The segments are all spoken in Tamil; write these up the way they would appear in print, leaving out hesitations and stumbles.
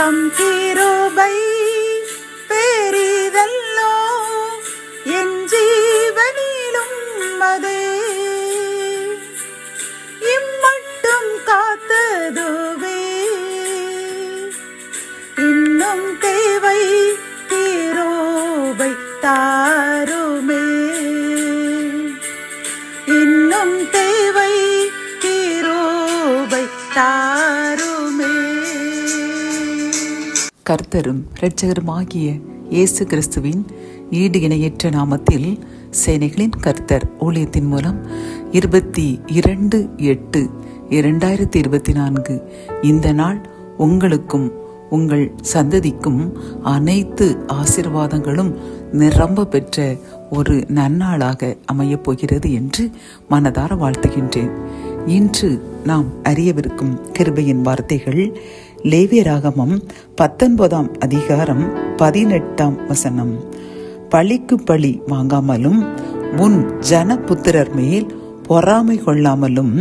தம் கிருபை பெரிதல்லோ, என் ஜீவனிலும் அதே இம்மட்டும் காத்ததுவே. இன்னும் தேவை கிருபை தாருமே, இன்னும் தேவை கிருபை தாருமே. கர்த்தரும் இரட்சகருமாகிய இயேசு கிறிஸ்துவின் ஈடு இணையற்ற நாமத்தில் சேனைகளின் கர்த்தர் ஊழியத்தின் மூலம் 22/8/2024 இந்த நாள் உங்களுக்கும் உங்கள் சந்ததிக்கும் அனைத்து ஆசீர்வாதங்களும் நிரம்ப பெற்ற ஒரு நன்னாளாக அமையப் போகிறது என்று மனதார வாழ்த்துகின்றேன். இன்று நாம் அறியவிருக்கும் கிருபையின் வார்த்தைகள் லேவியராகமம் 19ஆம் அதிகாரம் 18ஆம் வசனம். பழிக்கு பழி வாங்காமலும் உன் ஜனபுத்திரர் மேல் பொறாமை கொள்ளாமலும்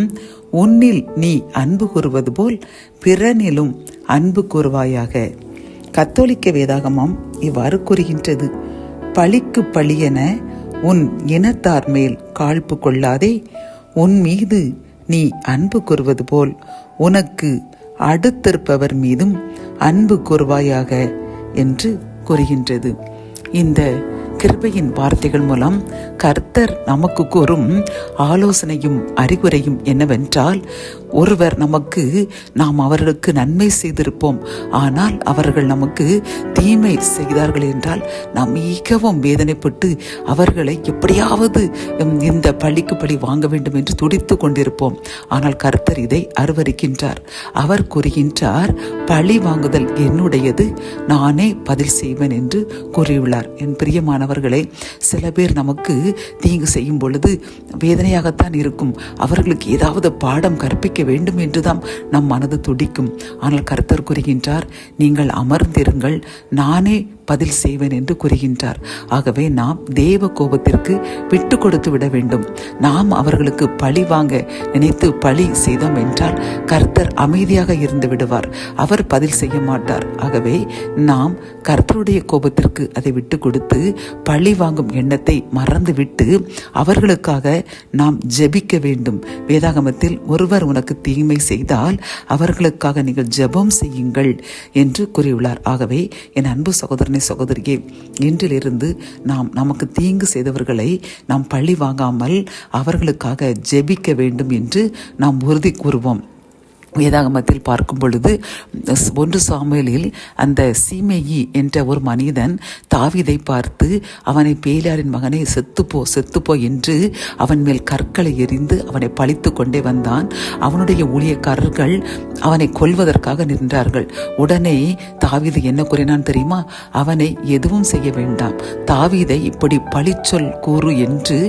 உன்னில் நீ அன்பு கூறுவது போல் பிறனிலும் அன்பு கூறுவாயாக. கத்தோலிக்க வேதாகமம் இவ்வாறு கூறுகின்றது: பழிக்கு பழியென உன் இனத்தார் மேல் காழ்ப்பு கொள்ளாதே, உன் மீது நீ அன்பு கூறுவது போல் உனக்கு அடுத்திருப்பவர் மீதும் அன்பு கூறுவாயாக என்று கூறுகின்றது. இந்த கிருபையின் வார்த்தைகள் மூலம் கர்த்தர் நமக்கு கூறும் ஆலோசனையும் அறிவுரையும் என்னவென்றால், ஒருவர் நமக்கு நாம் அவர்களுக்கு நன்மை செய்திருப்போம், ஆனால் அவர்கள் நமக்கு தீமை செய்தார்கள் என்றால் நாம் மிகவும் வேதனைப்பட்டு அவர்களை எப்படியாவது இந்த பழிக்கு பழி வாங்க வேண்டும் என்று துடித்து கொண்டிருப்போம். ஆனால் கர்த்தர் இதை அருவருக்கின்றார். அவர் கூறுகின்றார், பழி வாங்குதல் என்னுடையது, நானே பதில் செய்வேன் என்று கூறியுள்ளார். என் பிரியமானவர்களே, சில பேர் நமக்கு தீங்கு செய்யும் பொழுது வேதனையாகத்தான் இருக்கும். அவர்களுக்கு ஏதாவது பாடம் கற்பிக்க வேண்டும் என்றுதான் நம் மனது துடிக்கும். ஆனால் கர்த்தர் கூறுகின்றார், நீங்கள் அமர்ந்திருங்கள், நானே பதில் செய்வேன் என்று கூறுகின்றார். ஆகவே நாம் தேவ கோபத்திற்கு விட்டு கொடுத்து விட வேண்டும். நாம் அவர்களுக்கு பழி வாங்க நினைத்து பழி செய்தோம் என்றால் கர்த்தர் அமைதியாக இருந்து விடுவார். அவர் பதில் செய்ய மாட்டார். ஆகவே நாம் கர்த்தருடைய கோபத்திற்கு அதை விட்டு கொடுத்து பழி வாங்கும் எண்ணத்தை மறந்துவிட்டு அவர்களுக்காக நாம் ஜெபிக்க வேண்டும். வேதாகமத்தில் ஒருவர் உனக்கு தீமை செய்தால் அவர்களுக்காக நீங்கள் ஜெபம் செய்யுங்கள் என்று கூறியுள்ளார். ஆகவே என் அன்பு சகோதரனை சகோதரியே, இன்றிலிருந்து நாம் நமக்கு தீங்கு செய்தவர்களை நாம் பழி வாங்காமல் அவர்களுக்காக ஜெபிக்க வேண்டும் என்று நாம் உறுதி கூறுவோம். வேதாகமத்தில் பார்க்கும் பொழுது 1 சாமுவேலில் அந்த சீமேயி என்ற ஒரு மனிதன் தாவீதை பார்த்து அவனை பேலியாரின் மகனை செத்துப்போ என்று அவன் மேல் கற்களை எறிந்து அவனை பழித்து கொண்டே வந்தான். அவனுடைய ஊழியக்காரர்கள் அவனை கொல்வதற்காக நின்றார்கள். உடனே தாவீது என்ன கூறினான் தெரியுமா? அவனை எதுவும் செய்ய வேண்டாம், தாவீதை இப்படி பழிச்சொல் கூறு என்று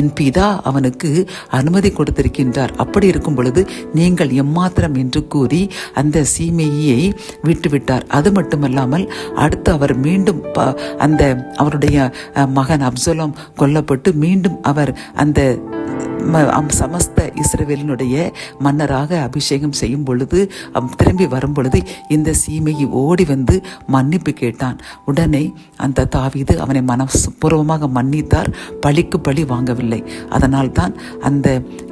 என் பிதா அவனுக்கு அனுமதி கொடுத்திருக்கின்றார். அப்படி இருக்கும் பொழுது நீங்கள் எம்மாத்திரம் என்று கூறி அந்த சீமேயியை விட்டுவிட்டார். அது மட்டுமல்லாமல் அடுத்து அவர் மீண்டும் அந்த அவருடைய மகன் அப்சலோம் கொல்லப்பட்டு மீண்டும் அவர் அந்த சமஸ்த இஸ்ரவேலினுடைய மன்னராக அபிஷேகம் செய்யும் பொழுது திரும்பி வரும் பொழுது இந்த சீமையை ஓடி வந்து மன்னிப்பு கேட்டான். உடனே அந்த தாவீது அவனை மனப்பூர்வமாக மன்னித்தார், பழிக்கு பழி வாங்கவில்லை. அதனால் தான் அந்த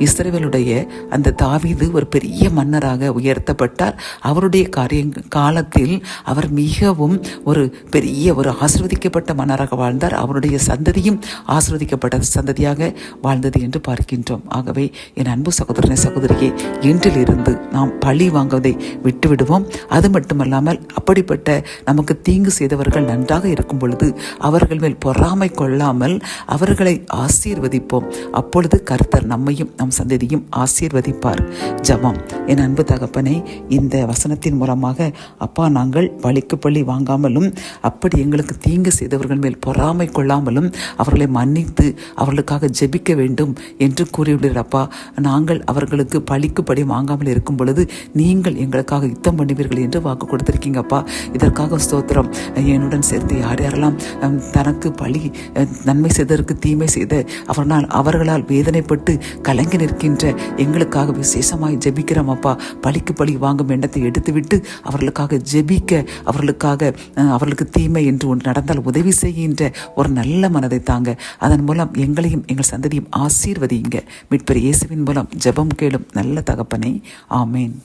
இஸ்ரவேலுடைய அந்த தாவீது ஒரு பெரிய மன்னராக உயர்த்தப்பட்டார். அவருடைய காலத்தில் அவர் மிகவும் ஒரு பெரிய ஒரு ஆசீர்வதிக்கப்பட்ட மன்னராக வாழ்ந்தார். அவருடைய சந்ததியும் ஆசீர்வதிக்கப்பட்ட சந்ததியாக வாழ்ந்தது என்று பார்க்கின்றோம். ஆகவே என் அன்பு சகோதரனை சகோதரியே, இன்றிலிருந்து நாம் பழி வாங்குவதை விட்டுவிடுவோம். அது மட்டுமல்லாமல் அப்படிப்பட்ட நமக்கு தீங்கு செய்தவர்கள் நன்றாக இருக்கும் பொழுது அவர்கள் மேல் பொறாமை கொள்ளாமல் அவர்களை ஆசீர்வதிப்போம். அப்பொழுது கர்த்தர் நம்மையும் நம் சந்ததியும் ஆசீர்வதிப்பார். ஜெபம். என் அன்பு தகப்பனே, இந்த வசனத்தின் மூலமாக அப்பா, நாங்கள் பழிக்கு பழி வாங்காமலும் அப்படி எங்களுக்கு தீங்கு செய்தவர்கள் மேல் பொறாமை கொள்ளாமலும் அவர்களை மன்னித்து அவர்களுக்காக ஜெபிக்க வேண்டும் என்று கூறியுள்ளீரப்பா. நாங்கள் அவர்களுக்கு பழிக்கு பழி வாங்காமல் இருக்கும் பொழுது நீங்கள் எங்களுக்காக யுத்தம் பண்ணுவீர்கள் என்று வாக்கு கொடுத்திருக்கீங்கப்பா. இதற்காக ஸ்தோத்திரம். என்னுடன் சேர்த்து யார் யாரெல்லாம் தனக்கு பழி நன்மை செய்ததற்கு தீமை செய்த அவர்களால் வேதனைப்பட்டு கலங்கி நிற்கின்ற எங்களுக்காக விசேஷமாய் ஜெபிக்கிறோம் அப்பா. பழிக்கு பழி வாங்கும் எண்ணத்தை எடுத்துவிட்டு அவர்களுக்காக ஜெபிக்க, அவர்களுக்கு தீமை என்று ஒன்று நடந்தால் உதவி செய்கின்ற ஒரு நல்ல மனதை தாங்க. அதன் மூலம் எங்களையும் எங்கள் சந்ததியும் ஆசீர்வதிங்க. மீட்பர் இயேசுவின் மூலம் ஜெபம் கேளும் நல்ல தகப்பனே, ஆமேன்.